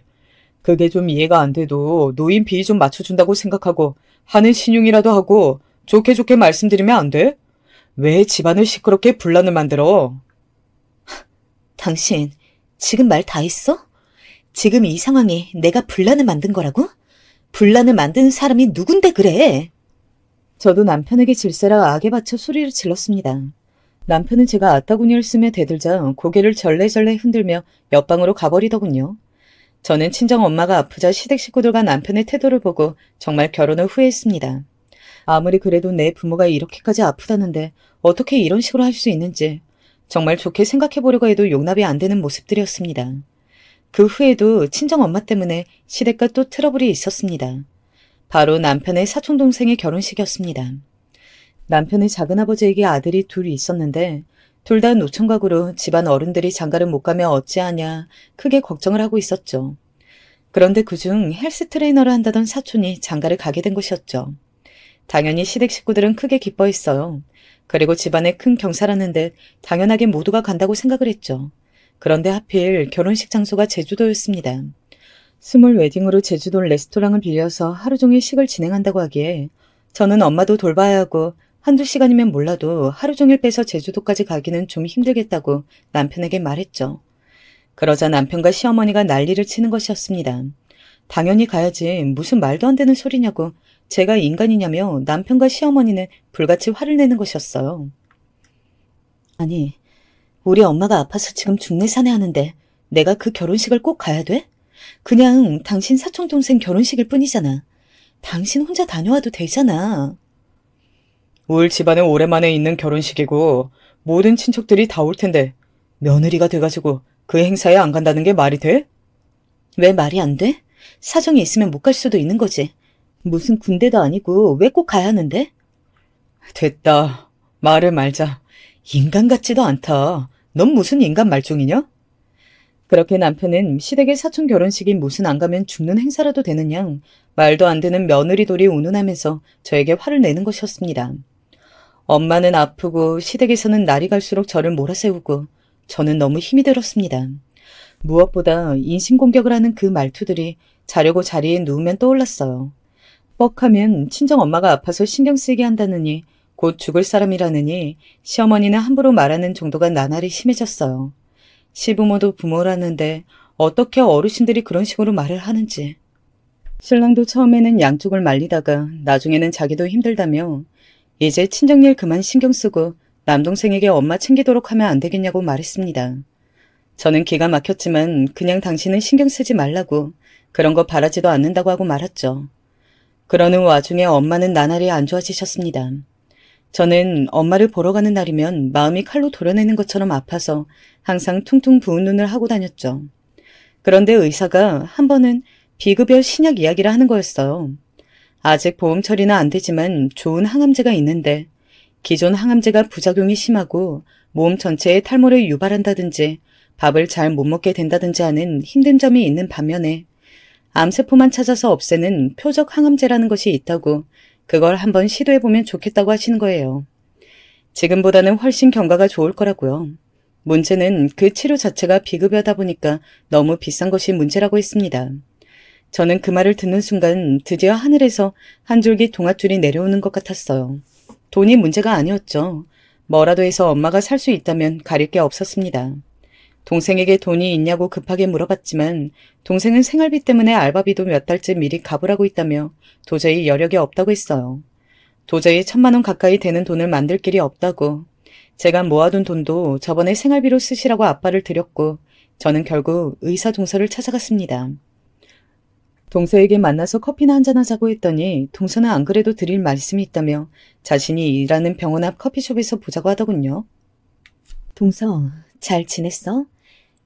그게 좀 이해가 안 돼도 노인 비위 좀 맞춰준다고 생각하고 하는 신용이라도 하고 좋게 좋게 말씀드리면 안 돼? 왜 집안을 시끄럽게 분란을 만들어? 당신 지금 말 다 했어? 지금 이 상황이 내가 분란을 만든 거라고? 분란을 만드는 사람이 누군데 그래? 저도 남편에게 질세라 악에 받쳐 소리를 질렀습니다. 남편은 제가 아따구니를 쓰며 대들자 고개를 절레절레 흔들며 옆방으로 가버리더군요. 저는 친정엄마가 아프자 시댁 식구들과 남편의 태도를 보고 정말 결혼을 후회했습니다. 아무리 그래도 내 부모가 이렇게까지 아프다는데 어떻게 이런 식으로 할 수 있는지 정말 좋게 생각해보려고 해도 용납이 안 되는 모습들이었습니다. 그 후에도 친정엄마 때문에 시댁과 또 트러블이 있었습니다. 바로 남편의 사촌동생의 결혼식이었습니다. 남편의 작은아버지에게 아들이 둘 있었는데 둘 다 노총각으로 집안 어른들이 장가를 못 가며 어찌하냐 크게 걱정을 하고 있었죠. 그런데 그중 헬스 트레이너를 한다던 사촌이 장가를 가게 된 것이었죠. 당연히 시댁 식구들은 크게 기뻐했어요. 그리고 집안에 큰 경사라는 듯 당연하게 모두가 간다고 생각을 했죠. 그런데 하필 결혼식 장소가 제주도였습니다. 스몰 웨딩으로 제주도 레스토랑을 빌려서 하루 종일 식을 진행한다고 하기에 저는 엄마도 돌봐야 하고 한두 시간이면 몰라도 하루 종일 빼서 제주도까지 가기는 좀 힘들겠다고 남편에게 말했죠. 그러자 남편과 시어머니가 난리를 치는 것이었습니다. 당연히 가야지 무슨 말도 안 되는 소리냐고 제가 인간이냐며 남편과 시어머니는 불같이 화를 내는 것이었어요. 아니, 우리 엄마가 아파서 지금 중내산에 하는데 내가 그 결혼식을 꼭 가야 돼? 그냥 당신 사촌동생 결혼식일 뿐이잖아. 당신 혼자 다녀와도 되잖아. 올 집안에 오랜만에 있는 결혼식이고 모든 친척들이 다 올 텐데 며느리가 돼가지고 그 행사에 안 간다는 게 말이 돼? 왜 말이 안 돼? 사정이 있으면 못 갈 수도 있는 거지. 무슨 군대도 아니고 왜 꼭 가야 하는데? 됐다. 말을 말자. 인간 같지도 않다. 넌 무슨 인간 말종이냐? 그렇게 남편은 시댁의 사촌 결혼식이 무슨 안 가면 죽는 행사라도 되는 양 말도 안 되는 며느리돌이 운운하면서 저에게 화를 내는 것이었습니다. 엄마는 아프고 시댁에서는 날이 갈수록 저를 몰아세우고 저는 너무 힘이 들었습니다. 무엇보다 인신공격을 하는 그 말투들이 자려고 자리에 누우면 떠올랐어요. 뻑하면 친정엄마가 아파서 신경 쓰이게 한다느니 곧 죽을 사람이라느니 시어머니는 함부로 말하는 정도가 나날이 심해졌어요. 시부모도 부모라는데 어떻게 어르신들이 그런 식으로 말을 하는지. 신랑도 처음에는 양쪽을 말리다가 나중에는 자기도 힘들다며 이제 친정일 그만 신경 쓰고 남동생에게 엄마 챙기도록 하면 안 되겠냐고 말했습니다. 저는 기가 막혔지만 그냥 당신은 신경 쓰지 말라고 그런 거 바라지도 않는다고 하고 말았죠. 그러는 와중에 엄마는 나날이 안 좋아지셨습니다. 저는 엄마를 보러 가는 날이면 마음이 칼로 도려내는 것처럼 아파서 항상 퉁퉁 부은 눈을 하고 다녔죠. 그런데 의사가 한 번은 비급여 신약 이야기를 하는 거였어요. 아직 보험 처리는 안 되지만 좋은 항암제가 있는데 기존 항암제가 부작용이 심하고 몸 전체에 탈모를 유발한다든지 밥을 잘 못 먹게 된다든지 하는 힘든 점이 있는 반면에 암세포만 찾아서 없애는 표적 항암제라는 것이 있다고 그걸 한번 시도해보면 좋겠다고 하시는 거예요. 지금보다는 훨씬 경과가 좋을 거라고요. 문제는 그 치료 자체가 비급여다 보니까 너무 비싼 것이 문제라고 했습니다. 저는 그 말을 듣는 순간 드디어 하늘에서 한 줄기 동아줄이 내려오는 것 같았어요. 돈이 문제가 아니었죠. 뭐라도 해서 엄마가 살 수 있다면 가릴 게 없었습니다. 동생에게 돈이 있냐고 급하게 물어봤지만 동생은 생활비 때문에 알바비도 몇 달째 미리 가불하고 있다며 도저히 여력이 없다고 했어요. 도저히 1,000만 원 가까이 되는 돈을 만들 길이 없다고. 제가 모아둔 돈도 저번에 생활비로 쓰시라고 아빠를 드렸고 저는 결국 의사 동서를 찾아갔습니다. 동서에게 만나서 커피나 한잔하자고 했더니 동서는 안 그래도 드릴 말씀이 있다며 자신이 일하는 병원 앞 커피숍에서 보자고 하더군요.
동서, 잘 지냈어?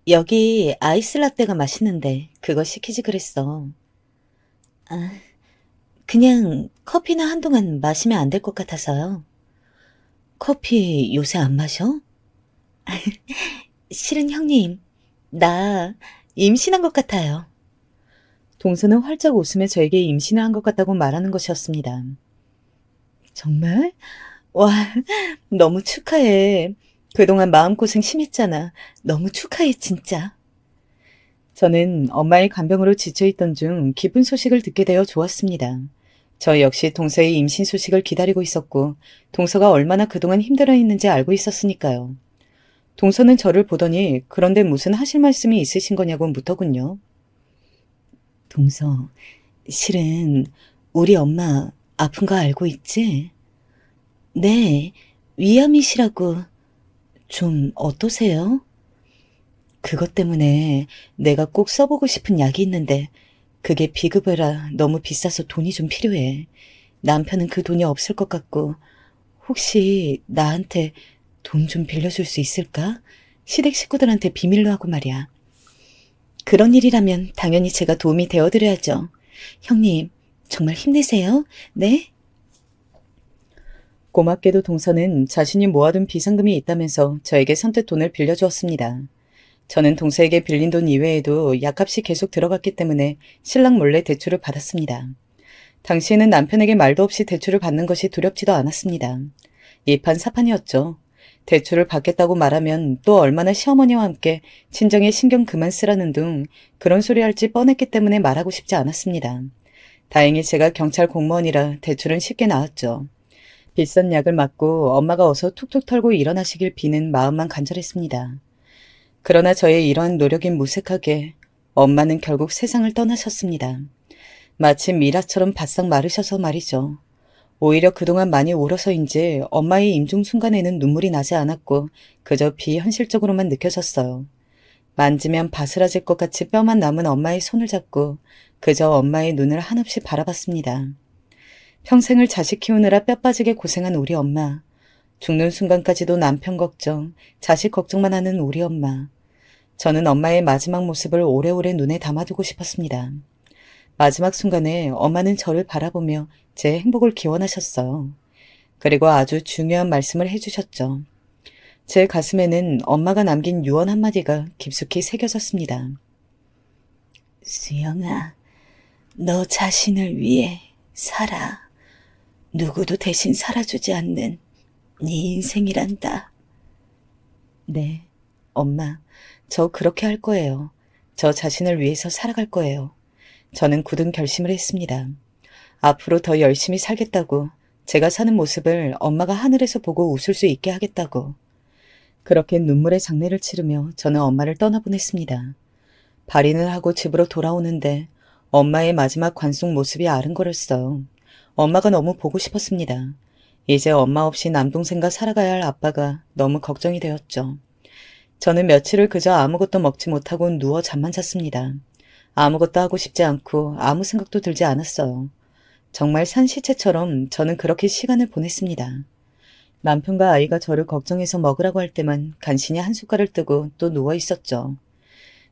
여기 아이스 라떼가 맛있는데 그거 시키지 그랬어. 아, 그냥 커피나 한동안 마시면 안 될 것 같아서요. 커피 요새 안 마셔? 실은 형님, 나 임신한 것 같아요.
동서는 활짝 웃으며 저에게 임신을 한 것 같다고 말하는 것이었습니다.
정말? 와, 너무 축하해. 그동안 마음고생 심했잖아. 너무 축하해, 진짜.
저는 엄마의 간병으로 지쳐있던 중 기쁜 소식을 듣게 되어 좋았습니다. 저 역시 동서의 임신 소식을 기다리고 있었고 동서가 얼마나 그동안 힘들어했는지 알고 있었으니까요. 동서는 저를 보더니 그런데 무슨 하실 말씀이 있으신 거냐고 묻더군요.
동서, 실은 우리 엄마 아픈 거 알고 있지? 네, 위암이시라고. 좀 어떠세요? 그것 때문에 내가 꼭 써보고 싶은 약이 있는데 그게 비급여라 너무 비싸서 돈이 좀 필요해. 남편은 그 돈이 없을 것 같고 혹시 나한테 돈 좀 빌려줄 수 있을까? 시댁 식구들한테 비밀로 하고 말이야. 그런 일이라면 당연히 제가 도움이 되어드려야죠. 형님, 정말 힘내세요. 네?
고맙게도 동서는 자신이 모아둔 비상금이 있다면서 저에게 선뜻 돈을 빌려주었습니다. 저는 동서에게 빌린 돈 이외에도 약값이 계속 들어갔기 때문에 신랑 몰래 대출을 받았습니다. 당시에는 남편에게 말도 없이 대출을 받는 것이 두렵지도 않았습니다. 이판사판이었죠. 대출을 받겠다고 말하면 또 얼마나 시어머니와 함께 친정에 신경 그만 쓰라는 등 그런 소리 할지 뻔했기 때문에 말하고 싶지 않았습니다. 다행히 제가 경찰 공무원이라 대출은 쉽게 나왔죠. 비싼 약을 맞고 엄마가 어서 툭툭 털고 일어나시길 비는 마음만 간절했습니다. 그러나 저의 이러한 노력이 무색하게 엄마는 결국 세상을 떠나셨습니다. 마치 미라처럼 바싹 마르셔서 말이죠. 오히려 그동안 많이 울어서인지 엄마의 임종 순간에는 눈물이 나지 않았고 그저 비현실적으로만 느껴졌어요. 만지면 바스라질 것 같이 뼈만 남은 엄마의 손을 잡고 그저 엄마의 눈을 한없이 바라봤습니다. 평생을 자식 키우느라 뼈 빠지게 고생한 우리 엄마. 죽는 순간까지도 남편 걱정, 자식 걱정만 하는 우리 엄마. 저는 엄마의 마지막 모습을 오래오래 눈에 담아두고 싶었습니다. 마지막 순간에 엄마는 저를 바라보며 제 행복을 기원하셨어요. 그리고 아주 중요한 말씀을 해주셨죠. 제 가슴에는 엄마가 남긴 유언 한마디가 깊숙이 새겨졌습니다.
수영아, 너 자신을 위해 살아. 누구도 대신 살아주지 않는 네 인생이란다.
네, 엄마, 저 그렇게 할 거예요. 저 자신을 위해서 살아갈 거예요. 저는 굳은 결심을 했습니다. 앞으로 더 열심히 살겠다고, 제가 사는 모습을 엄마가 하늘에서 보고 웃을 수 있게 하겠다고. 그렇게 눈물의 장례를 치르며 저는 엄마를 떠나보냈습니다. 발인을 하고 집으로 돌아오는데 엄마의 마지막 관속 모습이 아른거렸어요. 엄마가 너무 보고 싶었습니다. 이제 엄마 없이 남동생과 살아가야 할 아빠가 너무 걱정이 되었죠. 저는 며칠을 그저 아무것도 먹지 못하고 누워 잠만 잤습니다. 아무것도 하고 싶지 않고 아무 생각도 들지 않았어요. 정말 산 시체처럼 저는 그렇게 시간을 보냈습니다. 남편과 아이가 저를 걱정해서 먹으라고 할 때만 간신히 한 숟갈을 뜨고 또 누워 있었죠.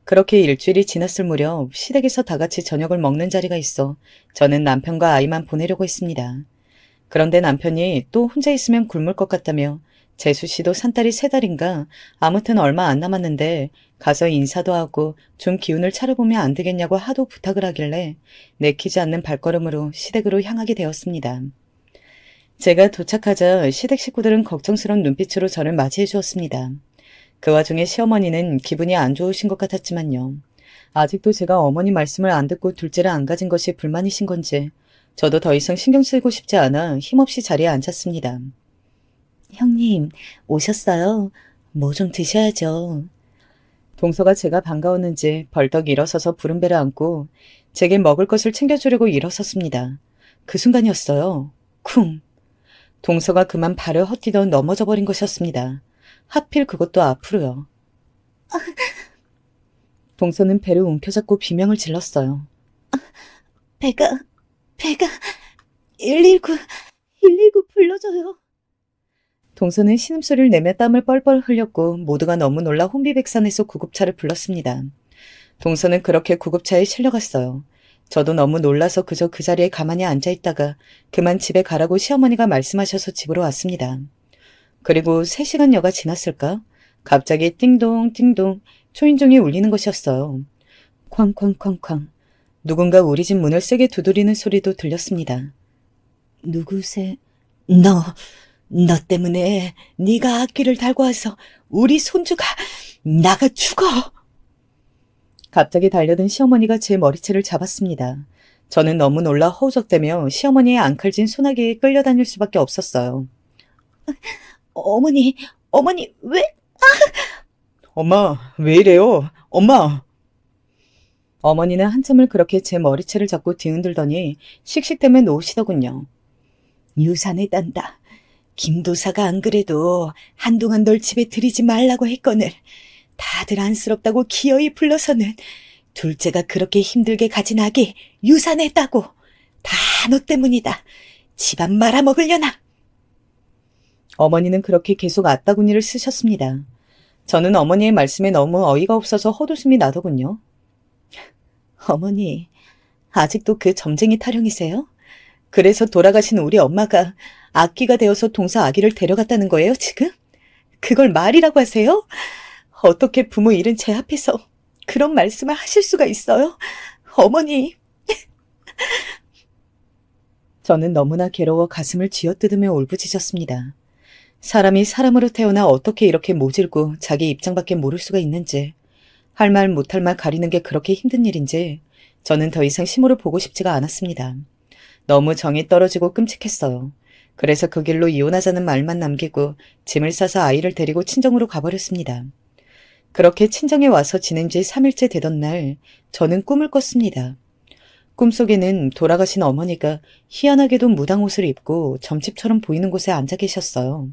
그렇게 일주일이 지났을 무렵 시댁에서 다 같이 저녁을 먹는 자리가 있어 저는 남편과 아이만 보내려고 했습니다. 그런데 남편이 또 혼자 있으면 굶을 것 같다며 재수 씨도 산딸이 3달인가 아무튼 얼마 안 남았는데 가서 인사도 하고 좀 기운을 차려보면 안 되겠냐고 하도 부탁을 하길래 내키지 않는 발걸음으로 시댁으로 향하게 되었습니다. 제가 도착하자 시댁 식구들은 걱정스러운 눈빛으로 저를 맞이해 주었습니다. 그 와중에 시어머니는 기분이 안 좋으신 것 같았지만요. 아직도 제가 어머니 말씀을 안 듣고 둘째를 안 가진 것이 불만이신 건지 저도 더 이상 신경 쓰고 싶지 않아 힘없이 자리에 앉았습니다.
형님, 오셨어요? 뭐 좀 드셔야죠.
동서가 제가 반가웠는지 벌떡 일어서서 부른배를 안고 제게 먹을 것을 챙겨주려고 일어섰습니다. 그 순간이었어요. 쿵! 동서가 그만 발을 헛디뎌 넘어져 버린 것이었습니다. 하필 그것도 앞으로요. 동서는 배를 움켜잡고 비명을 질렀어요.
배가, 119, 119 불러줘요.
동서는 신음소리를 내며 땀을 뻘뻘 흘렸고 모두가 너무 놀라 혼비백산해서 구급차를 불렀습니다. 동서는 그렇게 구급차에 실려갔어요. 저도 너무 놀라서 그저 그 자리에 가만히 앉아있다가 그만 집에 가라고 시어머니가 말씀하셔서 집으로 왔습니다. 그리고 3시간여가 지났을까? 갑자기 띵동 띵동 초인종이 울리는 것이었어요. 쾅쾅쾅쾅. 누군가 우리 집 문을 세게 두드리는 소리도 들렸습니다.
누구세? 너 때문에 네가 악기를 달고 와서 우리 손주가 나가 죽어.
갑자기 달려든 시어머니가 제 머리채를 잡았습니다. 저는 너무 놀라 허우적대며 시어머니의 앙칼진 소나기에 끌려다닐 수밖에 없었어요.
어머니 왜?
엄마, 왜 이래요? 엄마! 어머니는 한참을 그렇게 제 머리채를 잡고 뒤흔들더니 씩씩대며 놓으시더군요.
유산을 딴다. 김도사가 안 그래도 한동안 널 집에 들이지 말라고 했거늘. 다들 안쓰럽다고 기어이 불러서는 둘째가 그렇게 힘들게 가진 아기 유산했다고. 다 너 때문이다. 집안 말아먹으려나.
어머니는 그렇게 계속 아따구니를 쓰셨습니다. 저는 어머니의 말씀에 너무 어이가 없어서 헛웃음이 나더군요.
어머니, 아직도 그 점쟁이 타령이세요? 그래서 돌아가신 우리 엄마가 악기가 되어서 동서 아기를 데려갔다는 거예요, 지금? 그걸 말이라고 하세요? 어떻게 부모 잃은 제 앞에서 그런 말씀을 하실 수가 있어요? 어머니.
저는 너무나 괴로워 가슴을 쥐어뜯으며 울부짖었습니다. 사람이 사람으로 태어나 어떻게 이렇게 모질고 자기 입장밖에 모를 수가 있는지, 할 말 못할 말 가리는 게 그렇게 힘든 일인지 저는 더 이상 시모를 보고 싶지가 않았습니다. 너무 정이 떨어지고 끔찍했어요. 그래서 그 길로 이혼하자는 말만 남기고 짐을 싸서 아이를 데리고 친정으로 가버렸습니다. 그렇게 친정에 와서 지낸 지 3일째 되던 날 저는 꿈을 꿨습니다. 꿈속에는 돌아가신 어머니가 희한하게도 무당 옷을 입고 점집처럼 보이는 곳에 앉아 계셨어요.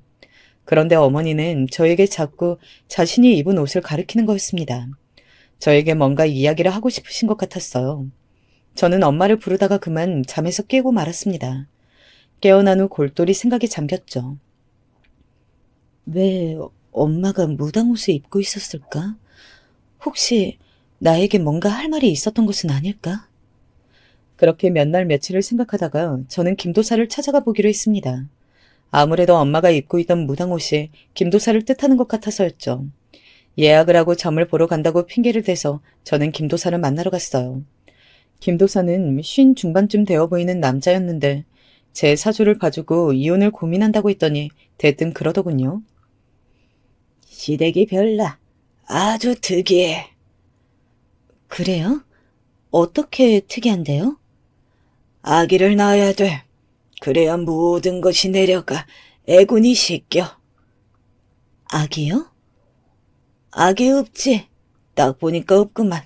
그런데 어머니는 저에게 자꾸 자신이 입은 옷을 가리키는 거였습니다. 저에게 뭔가 이야기를 하고 싶으신 것 같았어요. 저는 엄마를 부르다가 그만 잠에서 깨고 말았습니다. 깨어난 후 골똘히 생각에 잠겼죠.
왜 엄마가 무당 옷을 입고 있었을까? 혹시 나에게 뭔가 할 말이 있었던 것은 아닐까?
그렇게 몇 날 며칠을 생각하다가 저는 김도사를 찾아가 보기로 했습니다. 아무래도 엄마가 입고 있던 무당 옷이 김도사를 뜻하는 것 같아서였죠. 예약을 하고 점을 보러 간다고 핑계를 대서 저는 김도사를 만나러 갔어요. 김도사는 50 중반쯤 되어 보이는 남자였는데 제 사주를 봐주고 이혼을 고민한다고 했더니 대뜸 그러더군요.
시댁이 별나. 아주 특이해. 그래요? 어떻게 특이한데요? 아기를 낳아야 돼. 그래야 모든 것이 내려가 애군이 씻겨. 아기요? 아기 없지. 딱 보니까 없구만.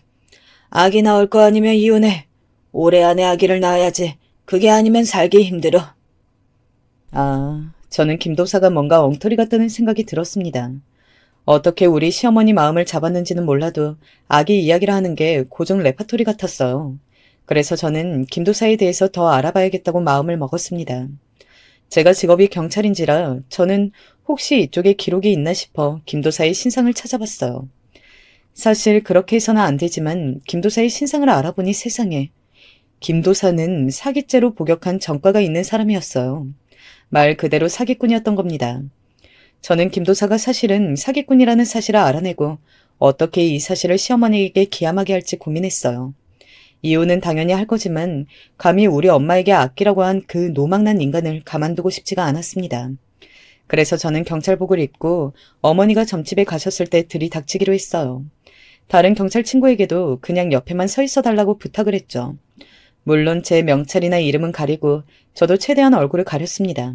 아기 나올 거 아니면 이혼해. 올해 안에 아기를 낳아야지. 그게 아니면 살기 힘들어.
아, 저는 김도사가 뭔가 엉터리 같다는 생각이 들었습니다. 어떻게 우리 시어머니 마음을 잡았는지는 몰라도 아기 이야기를 하는 게 고정 레파토리 같았어요. 그래서 저는 김도사에 대해서 더 알아봐야겠다고 마음을 먹었습니다. 제가 직업이 경찰인지라 저는 혹시 이쪽에 기록이 있나 싶어 김도사의 신상을 찾아봤어요. 사실 그렇게 해서는 안 되지만 김도사의 신상을 알아보니 세상에, 김도사는 사기죄로 복역한 전과가 있는 사람이었어요. 말 그대로 사기꾼이었던 겁니다. 저는 김도사가 사실은 사기꾼이라는 사실을 알아내고 어떻게 이 사실을 시어머니에게 기함하게 할지 고민했어요. 이혼은 당연히 할 거지만 감히 우리 엄마에게 아끼라고 한 그 노망난 인간을 가만두고 싶지가 않았습니다. 그래서 저는 경찰복을 입고 어머니가 점집에 가셨을 때 들이닥치기로 했어요. 다른 경찰 친구에게도 그냥 옆에만 서 있어 달라고 부탁을 했죠. 물론 제 명찰이나 이름은 가리고 저도 최대한 얼굴을 가렸습니다.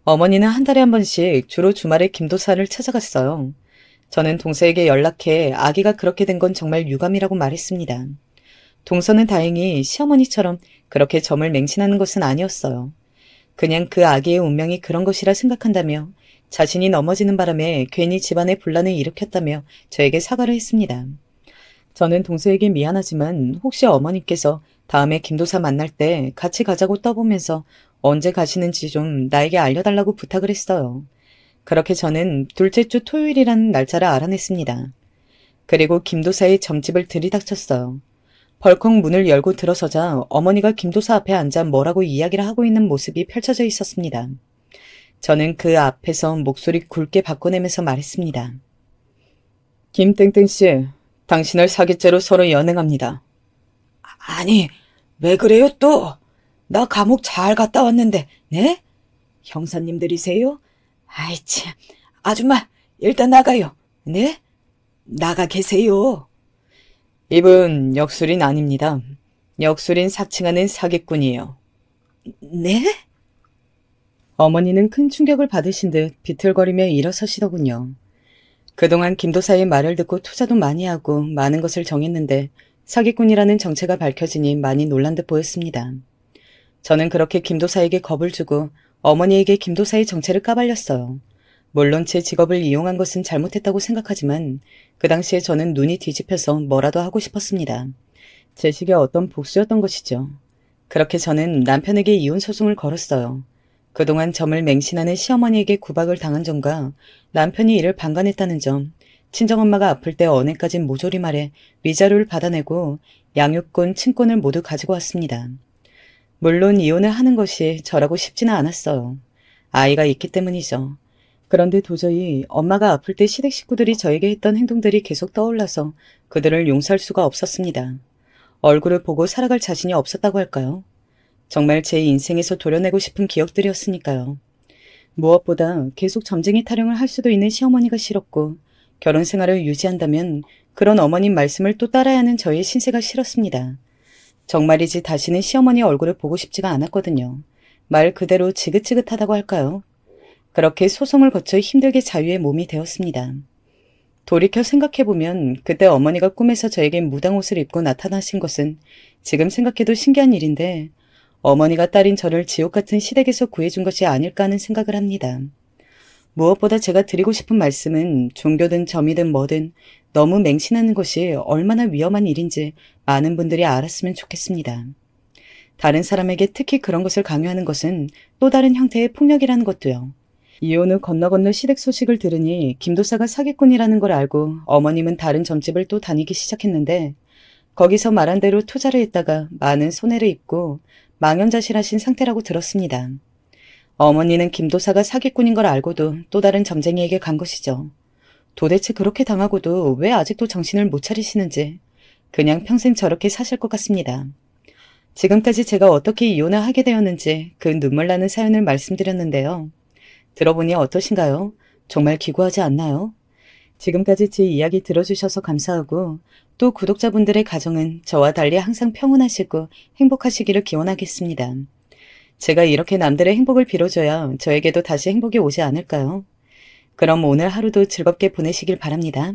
어머니는 한 달에 한 번씩 주로 주말에 김도사를 찾아갔어요. 저는 동서에게 연락해 아기가 그렇게 된 건 정말 유감이라고 말했습니다. 동서는 다행히 시어머니처럼 그렇게 점을 맹신하는 것은 아니었어요. 그냥 그 아기의 운명이 그런 것이라 생각한다며 자신이 넘어지는 바람에 괜히 집안에 분란을 일으켰다며 저에게 사과를 했습니다. 저는 동서에게 미안하지만 혹시 어머니께서 다음에 김도사 만날 때 같이 가자고 떠보면서 언제 가시는지 좀 나에게 알려달라고 부탁을 했어요. 그렇게 저는 둘째 주 토요일이라는 날짜를 알아냈습니다. 그리고 김도사의 점집을 들이닥쳤어요. 벌컥 문을 열고 들어서자 어머니가 김도사 앞에 앉아 뭐라고 이야기를 하고 있는 모습이 펼쳐져 있었습니다. 저는 그 앞에서 목소리 굵게 바꿔내면서 말했습니다. 김땡땡씨, 당신을 사기죄로 서로 연행합니다. 아니, 왜 그래요 또? 나 감옥 잘 갔다 왔는데, 네? 형사님들이세요? 아이 참, 아줌마, 일단 나가요. 네? 나가 계세요. 이분 역술인 아닙니다. 역술인 사칭하는 사기꾼이에요. 네? 어머니는 큰 충격을 받으신 듯 비틀거리며 일어서시더군요. 그동안 김도사의 말을 듣고 투자도 많이 하고 많은 것을 정했는데 사기꾼이라는 정체가 밝혀지니 많이 놀란 듯 보였습니다. 저는 그렇게 김도사에게 겁을 주고 어머니에게 김도사의 정체를 까발렸어요. 물론 제 직업을 이용한 것은 잘못했다고 생각하지만 그 당시에 저는 눈이 뒤집혀서 뭐라도 하고 싶었습니다. 제 식의 어떤 복수였던 것이죠. 그렇게 저는 남편에게 이혼 소송을 걸었어요. 그동안 점을 맹신하는 시어머니에게 구박을 당한 점과 남편이 이를 방관했다는 점, 친정엄마가 아플 때 언행까지 모조리 말해 위자료를 받아내고 양육권, 친권을 모두 가지고 왔습니다. 물론 이혼을 하는 것이 저라고 쉽지는 않았어요. 아이가 있기 때문이죠. 그런데 도저히 엄마가 아플 때 시댁 식구들이 저에게 했던 행동들이 계속 떠올라서 그들을 용서할 수가 없었습니다. 얼굴을 보고 살아갈 자신이 없었다고 할까요? 정말 제 인생에서 도려내고 싶은 기억들이었으니까요. 무엇보다 계속 점쟁이 타령을 할 수도 있는 시어머니가 싫었고 결혼 생활을 유지한다면 그런 어머님 말씀을 또 따라야 하는 저의 신세가 싫었습니다. 정말이지 다시는 시어머니 얼굴을 보고 싶지가 않았거든요. 말 그대로 지긋지긋하다고 할까요? 그렇게 소송을 거쳐 힘들게 자유의 몸이 되었습니다. 돌이켜 생각해보면 그때 어머니가 꿈에서 저에게 무당옷을 입고 나타나신 것은 지금 생각해도 신기한 일인데 어머니가 딸인 저를 지옥 같은 시댁에서 구해준 것이 아닐까 하는 생각을 합니다. 무엇보다 제가 드리고 싶은 말씀은 종교든 점이든 뭐든 너무 맹신하는 것이 얼마나 위험한 일인지 많은 분들이 알았으면 좋겠습니다. 다른 사람에게 특히 그런 것을 강요하는 것은 또 다른 형태의 폭력이라는 것도요. 이혼 후 건너 시댁 소식을 들으니 김도사가 사기꾼이라는 걸 알고 어머님은 다른 점집을 또 다니기 시작했는데 거기서 말한 대로 투자를 했다가 많은 손해를 입고 망연자실하신 상태라고 들었습니다. 어머니는 김도사가 사기꾼인 걸 알고도 또 다른 점쟁이에게 간 것이죠. 도대체 그렇게 당하고도 왜 아직도 정신을 못 차리시는지 그냥 평생 저렇게 사실 것 같습니다. 지금까지 제가 어떻게 이혼을 하게 되었는지 그 눈물 나는 사연을 말씀드렸는데요. 들어보니 어떠신가요? 정말 기구하지 않나요? 지금까지 제 이야기 들어주셔서 감사하고 또 구독자분들의 가정은 저와 달리 항상 평온하시고 행복하시기를 기원하겠습니다. 제가 이렇게 남들의 행복을 빌어줘야 저에게도 다시 행복이 오지 않을까요? 그럼 오늘 하루도 즐겁게 보내시길 바랍니다.